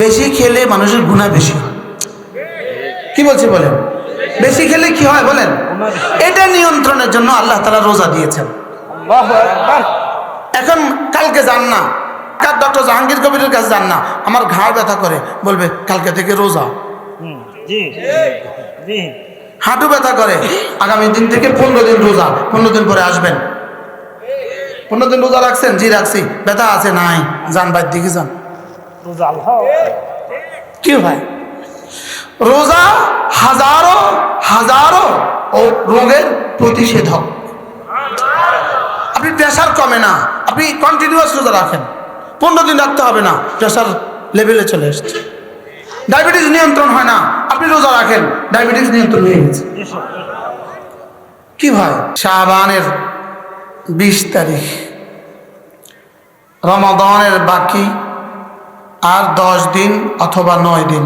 বেশি খেলে মানুষের গুনাহ বেশি হয়। কি বলছি বলেন? বেশি খেলে কি হয় বলেন? এটা নিয়ন্ত্রণের জন্য আল্লাহ তাআলা রোজা দিয়েছেন। আল্লাহু আকবার। এখন কালকে যান না, ডক্টর জাহাঙ্গীর কবিরের কাছে যান না, আমার ঘাড় ব্যথা করে, বলবে কালকে থেকে রোজা। জি জি। হাঁটু ব্যথা করে, আগামী দিন থেকে 15 দিন রোজা, 15 দিন পরে আসবেন। 15 দিন রোজা রাখছেন? জি রাখছি। ব্যথা আছে? নাই। যান বাইর দিকে যান। রোজা আল্লাহ। কি হয়? রোজা হাজারো হাজারো রোগের প্রতিষেধক। আপনি প্রেশার কমে না, আপনি কন্টিনিউয়াস রোজা রাখেন, 15 দিন রাখতে হবে না, প্রেশার লেভেলে চলে এসছে। ডায়াবেটিস নিয়ন্ত্রণ হয় না, আপনি রোজা রাখেন, ডায়াবেটিস নিয়ন্ত্রণ হয়ে গেছে। কি ভাই? শাবানের 20 তারিখ, রমাদানের বাকি আর 10 দিন অথবা 9 দিন।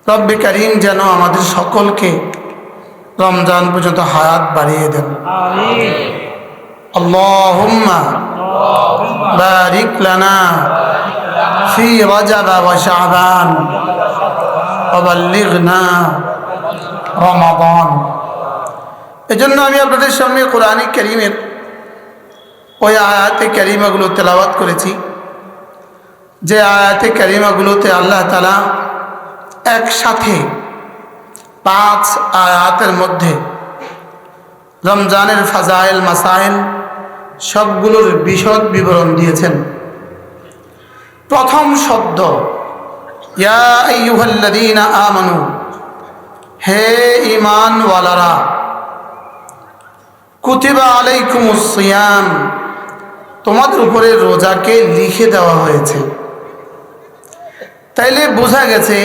রব্বে কারীম যেন আমাদের সকলকে রমজান পর্যন্ত হায়াত বাড়িয়ে দেন। আমিন। আল্লাহুম্মা বারিক লানা ফি রজব ওয়া শাবান ওয়া বাল্লিগনা রমাদান। এজন্য আমি আপনাদের সামনে কোরআন কারীমের ওই আয়াতে কারিমাগুলো তেলাওয়াত করেছি, যে আয়াতে কারিমাগুলোতে আল্লাহ তাআলা একসাথে 5 আয়াতের মধ্যে রমজানের ফাজাইল মাসাইল সবগুলোর বিশদ বিবরণ দিয়েছেন। প্রথম শব্দ ইয়া আইয়ুহাল্লাযীনা আমানু, হে ঈমানওয়ালারা, কুতিবা আলাইকুমুস সিয়াম, তোমাদের উপরে রোজাকে লিখে দেওয়া হয়েছে। তাইলে বোঝা গেছে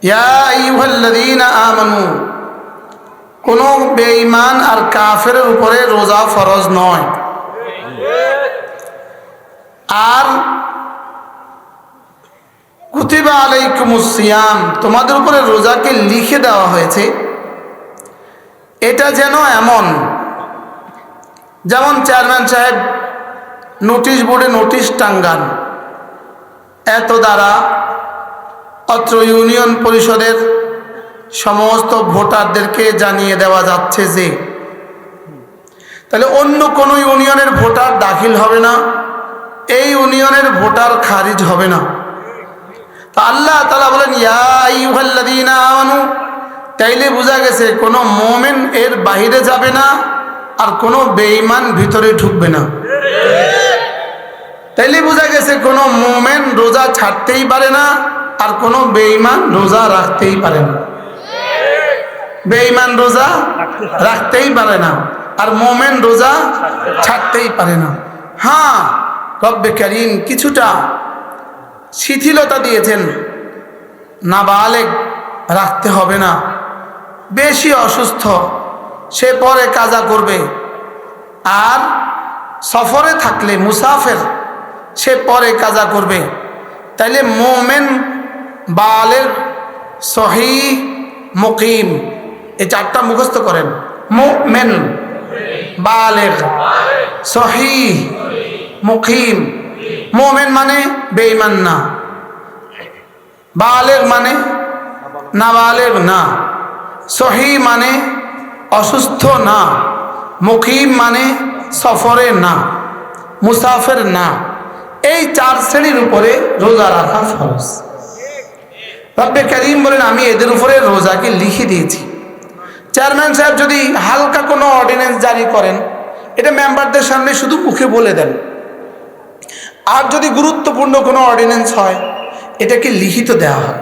ইয়া আইয়ুহাল্লাযীনা আমানু, কোনো বেঈমান আর কাফেরের উপরে রোজা ফরজ নয়। আর কুতিবা আলাইকুমুস সিয়াম, তোমাদের উপরে রোজাকে লিখে দেওয়া হয়েছে, এটা যেন এমন যেমন চেয়ারম্যান সাহেব নোটিশ বোর্ডে নোটিশ টাঙ্গান, এত দ্বারা অত্র ইউনিয়ন পরিষদের সমস্ত ভোটারদেরকে জানিয়ে দেওয়া যাচ্ছে যে, তাহলে অন্য কোনো ইউনিয়নের ভোটার দাখিল হবে না, এই ইউনিয়নের ভোটার খারিজ হবে না। তা আল্লাহ তাআলা বলেন ইয়া আইয়ুহাল্লাযীনা আমানু, তাইলে বোঝা গেছে কোনো মুমিন এর বাইরে যাবে না আর কোনো বেঈমান ভিতরে ঢুকবে না। তাইলে বোঝা গেছে কোনো মুমিন রোজা ছাড়তেই পারে না আর কোনো বেঈমান রোজা রাখতেই পারে না। বেঈমান রোজা রাখতেই পারে না আর মুমিন রোজা ছাড়তেই পারে না। হ্যাঁ, রব্বে কারীম কিছুটা শিথিলতা দিয়েছেন, নাবালেগ রাখতে হবে না, বেশি অসুস্থ সে পরে কাজা করবে, আর সফরে থাকলে মুসাফির সে পরে কাজা করবে। তাইলে মুমিন, বালেগ, সহিহ, মুকিম, এই 4টা মুখস্থ করেন। মুমিন, বালেগ, সহিহ, মুকিম। মুমিন মানে বেঈমান না, বালেগ মানে নাবালেগ না, সহিহ মানে অসুস্থ না, মুকিম মানে সফরে না, মুসাফির না। এই 4 শ্রেণীর উপরে রোজা রাখা ফরজ। রব্বে কারীম বলেন আমি এদের উপরে রোজাকে লিখে দিয়েছি। চেয়ারম্যান সাহেব যদি হালকা কোনো অর্ডিন্যান্স জারি করেন, এটা মেম্বারদের সামনে শুধু মুখে বলে দেন। আর যদি গুরুত্বপূর্ণ কোনো অর্ডিন্যান্স হয়, এটাকে লিখিত দেওয়া হয়।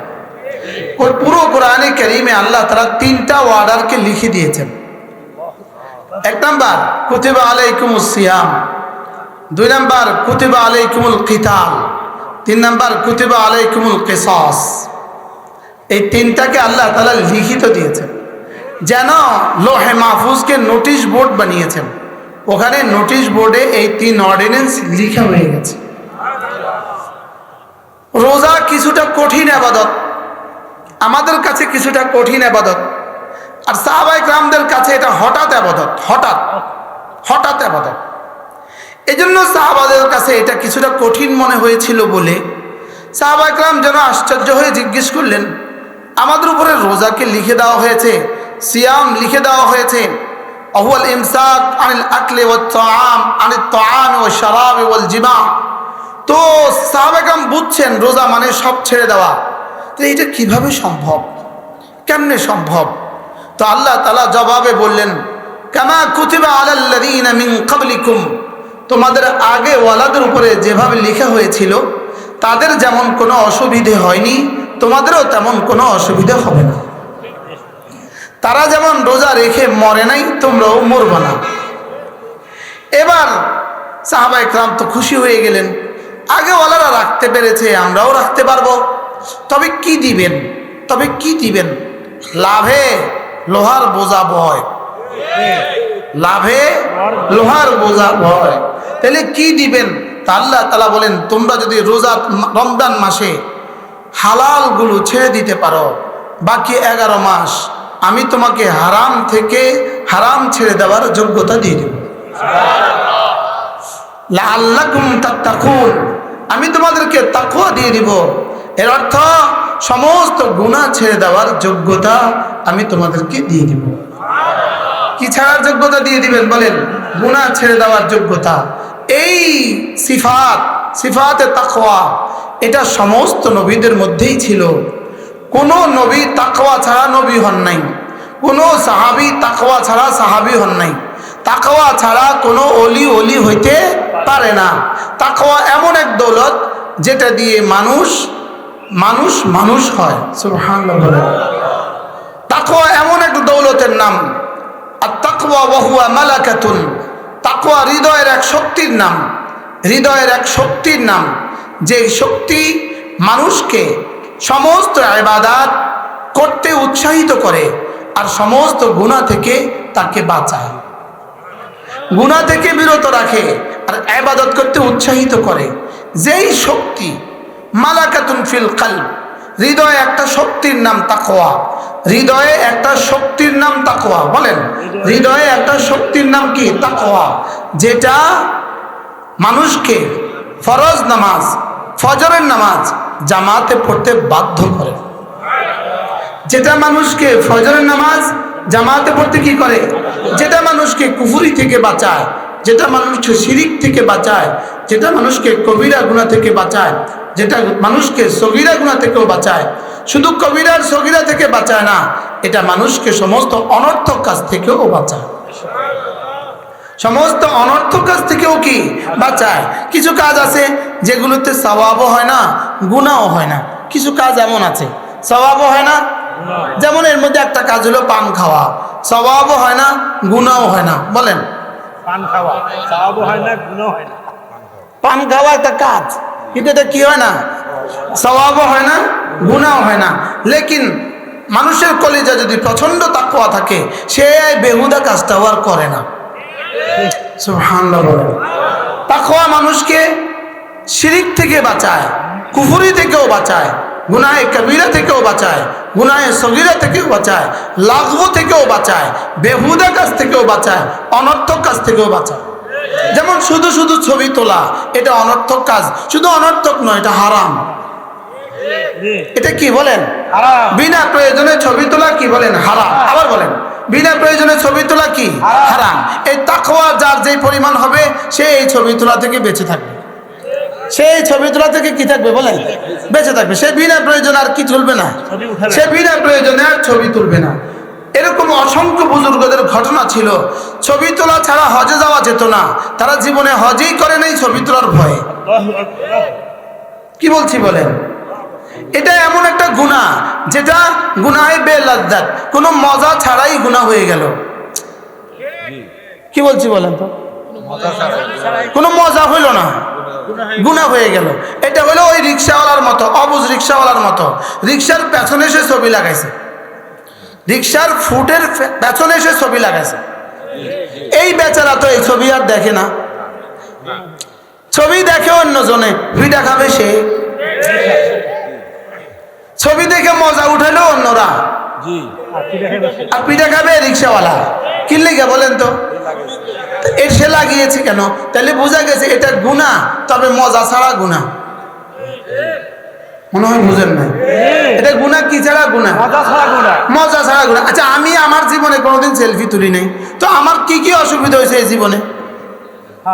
ওই পুরো কোরআনে কারীমে আল্লাহ তাআলা 3টা অর্ডারকে লিখে দিয়েছেন। 1 নাম্বার কুতিবা আলাইকুমুস সিয়াম, 2 নাম্বার কুতিবা আলাইকুমুল কিতাল, 3 নাম্বার কুতিবা আলাইকুমুল কিসাস। এই 3টাকে আল্লাহ তাআলা লিখিত দিয়েছেন, যেন লোহে মাহফুজকে নোটিশ বোর্ড বানিয়েছেন, ওখানে নোটিশ বোর্ডে এই 3 অর্ডিন্যান্স লিখা হয়ে গেছে। রোজা কিছুটা কঠিন ইবাদত, আমাদের কাছে কিছুটা কঠিন ইবাদত, আর সাহাবায়ে কেরামদের কাছে এটা হঠাৎ ইবাদত, হঠাৎ ইবাদত। এজন্য সাহাবাদের কাছে এটা কিছুটা কঠিন মনে হয়েছিল বলে সাহাবা একরাম যেন আশ্চর্য হয়ে জিজ্ঞেস করলেন, আমাদের উপরে রোজাকে লিখে দেওয়া হয়েছে, সিয়াম লিখে দেওয়া হয়েছে, আহুয়াল ইমসাক আনিল আকলি ওয়াত তাআম আনিত তাআম ওয়াশ শারাব ওয়াল জিমা। তো সাহাবা একরাম বুঝছেন রোজা মানে সব ছেড়ে দেওয়া। তো এটা কিভাবে সম্ভব, কেমনে সম্ভব? তো আল্লাহ তাআলা জবাবে বললেন, কামা কুতিবা আলাল্লাযীনা মিন ক্বাবলিকুম, তোমাদের আগে ওয়ালাদের উপরে যেভাবে লেখা হয়েছিল তাদের যেমন কোনো অসুবিধে হয়নি, তোমাদেরও তেমন কোনো অসুবিধা হবে না। তারা যেমন রোজা রেখে মরে নাই, তোমরাও মরবে না। এবার সাহাবা একরাম তো খুশি হয়ে গেলেন, আগে ওয়ালারা রাখতে পেরেছে, আমরাও রাখতে পারবো। তবে কি দিবেন? তবে কি দিবেন? লাভে লোহার বোঝা বয়, লাভে লোহার বোঝা বয়। তাহলে কি দিবেন? তা আল্লাহ তাআলা বলেন, তোমরা যদি রোজা রমজান মাসে হালালগুলো ছেড়ে দিতে পারো, বাকি 11 মাস আমি তোমাকে হারাম থেকে হারাম ছেড়ে দেওয়ার যোগ্যতা দিয়ে দেব। লাআল্লাকুম তাত্তাকুন, আমি তোমাদেরকে তাকওয়া দিয়ে দিব। এর অর্থ সমস্ত গুনাহ ছেড়ে দেওয়ার যোগ্যতা আমি তোমাদেরকে দিয়ে দিব। কি ছাড়ার যোগ্যতা দিয়ে দিবেন বলেন? গুনাহ ছেড়ে দেওয়ার যোগ্যতা। এই সিফাতে তাকওয়া এটা সমস্ত নবীদের মধ্যেই ছিল। কোন নবী তাকওয়া ছাড়া নবী হন নাই, কোন সাহাবী তাকওয়া ছাড়া সাহাবী হন নাই, তাকওয়া ছাড়া কোনো অলি হইতে পারে না। তাকওয়া এমন এক দৌলত যেটা দিয়ে মানুষ হয়। সুবহানাল্লাহ। তাকওয়া এমন এক দৌলতের নাম। আর তাকওয়া ওয়া হুয়া মালাকাতুন, তাকওয়া হৃদয়ের এক শক্তির নাম, হৃদয়ের এক শক্তির নাম, যে শক্তি মানুষকে সমস্ত ইবাদত করতে উৎসাহিত করে আর সমস্ত গুনাহ থেকে তাকে বাঁচায়, গুনাহ থেকে বিরত রাখে আর ইবাদত করতে উৎসাহিত করে। যেই শক্তি মালাকাতুন ফিল কলব, হৃদয়ে একটা শক্তির নাম তাকওয়া, হৃদয়ে একটা শক্তির নাম তাকওয়া। বলেন, হৃদয়ে একটা শক্তির নাম কি? তাকওয়া। যেটা মানুষকে ফরজ নামাজ, ফজরের নামাজ জামাতে পড়তে বাধ্য করে, যেটা মানুষকে ফজরের নামাজ জামাতে পড়তে কি করে? যেটা মানুষকে কুফরি থেকে বাঁচায়, যেটা মানুষকে শিরিক থেকে বাঁচায়, যেটা মানুষকে কবিরা গুনাহ থেকে বাঁচায়, যেটা মানুষকে সগীরা গুনাহ থেকেও বাঁচায়। শুধু কবিরা আর সগীরা থেকে বাঁচায় না, এটা মানুষকে সমস্ত অনর্থক কাজ থেকেও বাঁচায়, সমস্ত অনর্থক কাজ থেকেও কি বাঁচায়। কিছু কাজ আছে যেগুলোতে সওয়াবও হয় না, গুনাহও হয় না। কিছু কাজ এমন আছে সওয়াবও হয় না, যেমন এর মধ্যে একটা কাজ হলো পান খাওয়া, সওয়াবও হয় না, গুনাহও হয় না। বলেন, পান খাওয়া সওয়াবও হয় না, গুনাহ হয় না। পান খাওয়া একটা কাজ, কিন্তু এটা কি হয় না? সওয়াবও হয় না, গুনাহও হয় না। লেকিন মানুষের কলিজা যদি প্রচন্ড তাকওয়া থাকে, সে বেহুদা কাজটাও আর করে না। সুবহানাল্লাহ। বলেন, তাকওয়া মানুষকে শিরিক থেকে বাঁচায়, কুফরি থেকেও বাঁচায়, গুনাহে কবিরা থেকেও বাঁচায়, গুনাহে সগীরা থেকেও বাঁচায়, লাগব থেকেও বাঁচায়, বেহুদা কাজ থেকেও বাঁচায়, অনর্থক কাজ থেকেও বাঁচায়। যেমন শুধু শুধু ছবি তোলা, এটা অনর্থক কাজ। শুধু অনর্থক নয়, এটা হারাম। এটা কি বলেন? হারাম। বিনা প্রয়োজনে ছবি তোলা কি বলেন? হারাম। আবার বলেন, বিনা প্রয়োজনে ছবি তোলা কি? হারাম। এই তাকওয়া যার যেই পরিমাণ হবে, সে এই ছবি তোলা থেকে বেঁচে থাকবে। সেই ছবি তোলা থেকে কি থাকবে বলেন? বেঁচে থাকবে। সে বিনা প্রয়োজনে আর কি তুলবে না, সে বিনা প্রয়োজনে আর ছবি তুলবে না। এরকম অসংখ্য বুজুর্গদের ঘটনা ছিল। ছবি তোলা ছাড়া হজে যাওয়া যেত না, তারা জীবনে হজেই করে নাই ছবি তোলার ভয়ে। কি বলছি বলেন? এটা এমন একটা গুনাহ যেটা গুনাহে বেলাজ্জাত, কোনো মজা ছাড়াই গুনাহ হয়ে গেল। কি বলছি বলেন তো? কোনো মজা হইল না, গুনাহ হয়ে গেল। এটা হলো ওই রিক্সাওয়ালার মতো, অবুঝ রিক্সাওয়ালার মতো। রিক্সার পেছনে সে ছবি লাগাইছে, রিক্সার ফুটের পেছনে সে ছবি লাগাইছে। এই বেচারা তো এই ছবি আর দেখে না, ছবি দেখে অন্যজনে, ভিড়া খাবে সে। ছবি দেখে মজা উঠালো অন্যরা, আর পিঠা খাবে রিক্সাওয়ালা। কি লেগে বলেন তো? এর সে লাগিয়েছে কেন? তাহলে বোঝা গেছে এটা গুনাহ, তবে মজা ছাড়া গুনাহ। মনে হয় বুঝেন নাই। এটা গুনাহ কি ছাড়া গুনাহ? মজা ছাড়া গুনাহ। মজা ছাড়া গুনাহ। আচ্ছা, আমি আমার জীবনে কোনোদিন সেলফি তুলি নাই, তো আমার কি কি অসুবিধা হয়েছে এই জীবনে?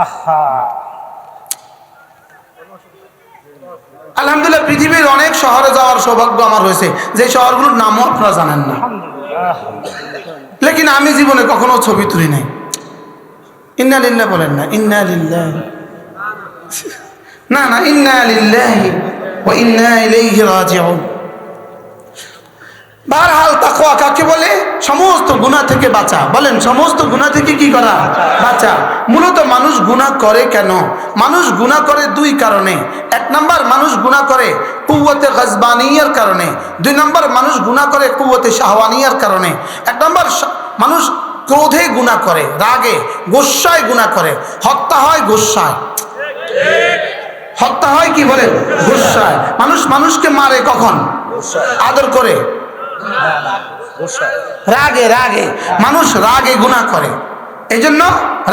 আহা, আলহামদুলিল্লাহ, পৃথিবীর অনেক শহরে যাওয়ার সৌভাগ্য আমার হয়েছে, যে শহরগুলোর নামও আপনারা জানেন না, আলহামদুলিল্লাহ। লেকিন আমি জীবনে কখনো ছবি তুলি নাই। ইন্না লিল্লাহ বলেন না, ইন্না লিল্লাহ, না না, ইন্না লিল্লাহি ওয়া ইন্না ইলাইহি রাজিউন। বারহাল তাকওয়া কাকে বলে? সমস্ত গুনাহ থেকে বাঁচা। বলেন, সমস্ত গুনাহ থেকে কি করা? বাঁচা। মূলত মানুষ গুনাহ করে কেন? মানুষ গুনাহ করে দুই কারণে। এক নাম্বার, মানুষ গুনাহ করে কুওয়াতে গজবানিয়ার কারণে। দুই নাম্বার, মানুষ গুনাহ করে কুওয়াতে শাহওয়ানিয়ার কারণে। এক নাম্বার, মানুষ ক্রোধে গুনাহ করে, রাগে গোস্বায় গুনাহ করে। হত্যা হয় গোস্বায়, হত্যা হয় কি বলেন? গোস্বায়। মানুষ মানুষকে মারে কখন? আদর করে, রাগে, রাগে মানুষ রাগে গুনাহ করে, এই জন্য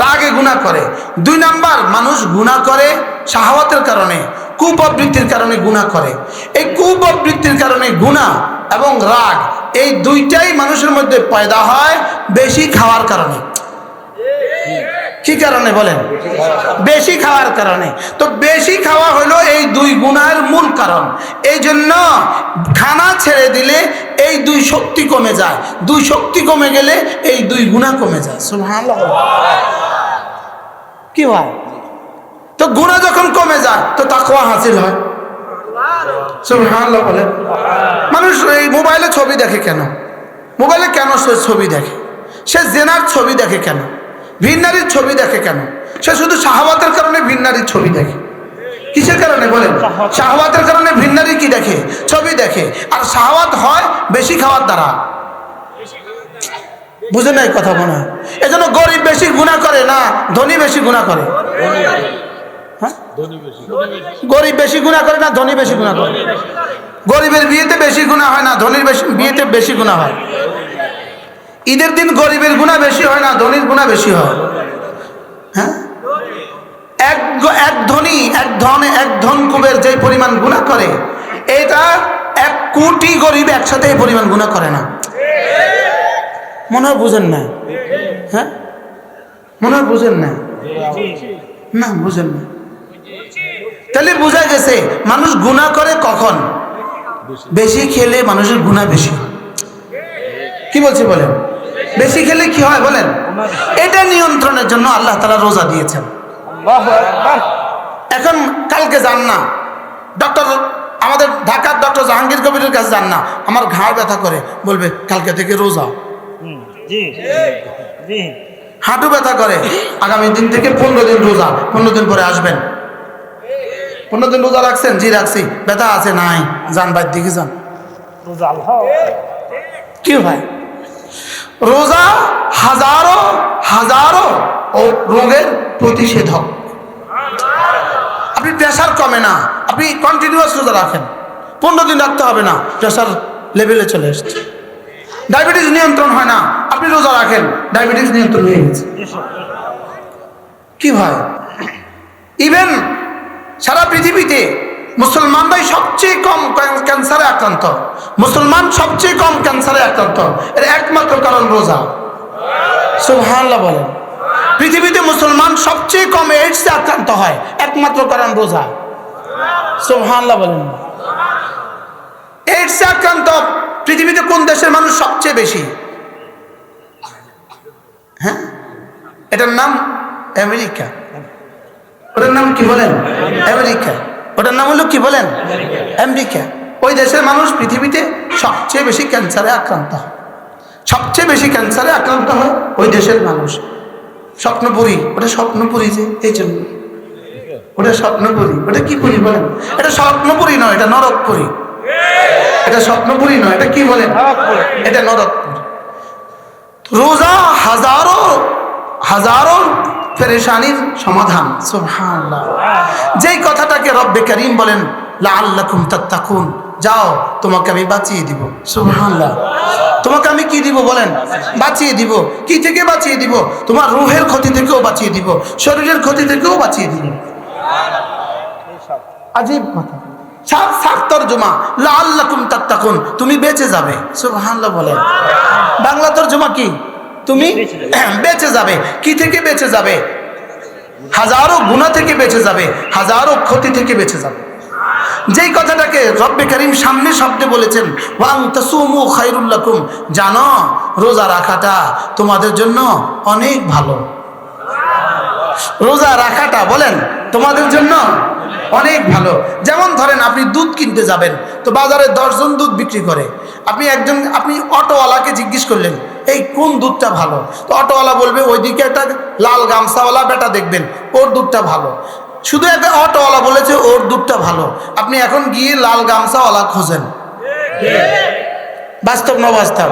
রাগে গুনাহ করে। দুই নাম্বার, মানুষ গুনাহ করে শাহওয়াতের কারণে, কুপ্রবৃত্তির কারণে গুনাহ করে। এই কুপ্রবৃত্তির কারণে গুনাহ এবং রাগ, এই দুইটাই মানুষের মধ্যে পয়দা হয় বেশি খাওয়ার কারণে। কি কারণে বলেন? বেশি খাওয়ার কারণে। তো বেশি খাওয়া হলো এই দুই গুনাহের মূল কারণ। এই জন্য খানা ছেড়ে দিলে এই দুই শক্তি কমে যায়, দুই শক্তি কমে গেলে এই দুই গুনাহ কমে যায়। সুবহানাল্লাহ। কি হয়? তো গুনাহ যখন কমে যায় তো তাকওয়া হাসিল হয়। সুবহানাল্লাহ বলেন। মানুষ এই মোবাইলে ছবি দেখে কেন? মোবাইলে কেন সে ছবি দেখে? সে জেনার ছবি দেখে কেন? ভিন্নারীর ছবি দেখে কেন? সে শুধু শাহওয়াতের কারণে ভিন্নারীর ছবি দেখে। কিসের কারণে বলেন? শাহওয়াতের কারণে ভিন্নারী কি দেখে? ছবি দেখে। আর শাহওয়াত হয় বেশি খাওয়ার দ্বারা। বুঝে নাই কথা মনে হয়? এজন্য গরিব বেশি গুনাহ করে না, ধনী বেশি গুনাহ করে। হ্যাঁ, গরিব বেশি গুনাহ করে না, ধনী বেশি গুনাহ করে। গরিবের বিয়েতে বেশি গুনাহ হয় না, ধনীর বিয়েতে বেশি গুনাহ হয়। ঈদের দিন গরিবের গুনাহ বেশি হয় না, ধনীর গুনাহ বেশি হয়। হ্যাঁ, এক ধনী এক ধন কুবের যে পরিমাণ গুনাহ করে, এটা 1 কোটি গরিব একসাথে এই পরিমাণ গুনাহ করে না। মনে হয় বুঝেন না? হ্যাঁ, মনে হয় বুঝেন না? না, বুঝেন না। তাহলে বোঝা গেছে মানুষ গুনাহ করে কখন? বেশি খেলে মানুষের গুনাহ বেশি হয়। কি বলছি বলেন? বেশি খেলে কি হয় বলেন? এটা নিয়ন্ত্রণের জন্য আল্লাহ তাআলা রোজা দিয়েছেন। আল্লাহু আকবার। এখন কালকে যান না ডক্টর, আমাদের ঢাকার ডক্টর জাহাঙ্গীর কবিরের কাছে যান না, আমার ঘাড় ব্যথা করে, বলবে কালকে থেকে রোজা। জি জি। হাঁটু ব্যথা করে, আগামী দিন থেকে 15 দিন রোজা, 15 দিন পরে আসবেন। 15 দিন রোজা রাখছেন? জি রাখছি। ব্যথা আছে? নাই। যান বাইর দিকে যান। রোজা আল্লাহ। কি ভাই? রোজা হাজারো হাজারো রোগের প্রতিষেধক। আপনি প্রেশার কমে না, আপনি কন্টিনিউয়াস রোজা রাখেন, 15 দিন রাখতে হবে না, প্রেশার লেভেলে চলে এসছে। ডায়াবেটিস নিয়ন্ত্রণ হয় না, আপনি রোজা রাখেন, ডায়াবেটিস নিয়ন্ত্রণ হয়ে গেছে। কি ভাই? ইভেন সারা পৃথিবীতে মুসলমানরাই সবচেয়ে কম ক্যান্সারে আক্রান্ত। মুসলমান সবচেয়ে কম ক্যান্সারে আক্রান্ত, এর একমাত্র কারণ রোজা। সুবহানাল্লাহ বলেন। পৃথিবীতে মুসলমান সবচেয়ে কম এইডসে আক্রান্ত হয়, একমাত্র কারণ রোজা। সুবহানাল্লাহ বলেন। এইডসে আক্রান্ত পৃথিবীতে কোন দেশের মানুষ সবচেয়ে বেশি? হ্যাঁ, এটার নাম আমেরিকা। ওটার নাম কি বলেন? আমেরিকা। ওটার নাম হলো কি বলেন? আমেরিকা। ওই দেশের মানুষ পৃথিবীতে সবচেয়ে বেশি ক্যান্সারে আক্রান্ত হয়, সবচেয়ে বেশি ক্যান্সারে আক্রান্ত হয় ওই দেশের মানুষ। স্বপ্নপুরী, ওটা স্বপ্নপুরী যে, এই জন্য ওটা স্বপ্নপুরী। ওটা কি পুরী বলেন? এটা স্বপ্নপুরী নয়, এটা নরকপুরী। এটা স্বপ্নপুরী নয়, এটা কি বলেন? এটা নরকপুরী। রোজা হাজারো হাজারো পেরেশানির সমাধান। সুবহানাল্লাহ। যেই কথাটাকে রব্বে কারীম বলেন লাআল্লাকুম তাত্তাকুন, যাও তোমাকে আমি বাঁচিয়ে দিব। সুবহানাল্লাহ। তোমাকে আমি কি দিব বলেন? বাঁচিয়ে দিব। কি থেকে বাঁচিয়ে দিব? তোমার রূহের ক্ষতি থেকেও বাঁচিয়ে দিব, শরীরের ক্ষতি থেকেও বাঁচিয়ে দিব। আজীব কথা। সাত তর্জমা তরজমা লাআল্লাকুম তাত্তাকুন, তুমি বেঁচে যাবে। সুবহানাল্লাহ বলেন। বাংলা তরজমা কি? তুমি বেঁচে যাবে। কি থেকে বেঁচে যাবে? হাজারো গুনাহ থেকে বেঁচে যাবে, হাজারো ক্ষতি থেকে বেঁচে যাবে। যেই কথাটাকে রব্বে কারীম সামনে শব্দে বলেছেন ওয়াং তাসুমু খায়রুল লাকুম, জানো রোজা রাখাটা তোমাদের জন্য অনেক ভালো। রোজা রাখাটা বলেন তোমাদের জন্য অনেক ভালো। যেমন ধরেন আপনি দুধ কিনতে যাবেন, তো বাজারে 10 জন দুধ বিক্রি করে, আপনি অটোওয়ালাকে জিজ্ঞেস করলেন এই কোন দুধটা ভালো, তো অটোওয়ালা বলবে ওইদিকে একটা লাল গামছাওয়ালা বেটা দেখবেন ওর দুধটা ভালো। শুধু একটা অটোওয়ালা বলেছে ওর দুধটা ভালো, আপনি এখন গিয়ে লাল গামছাওয়ালা খোঁজেন। বাস্তব না বাস্তব?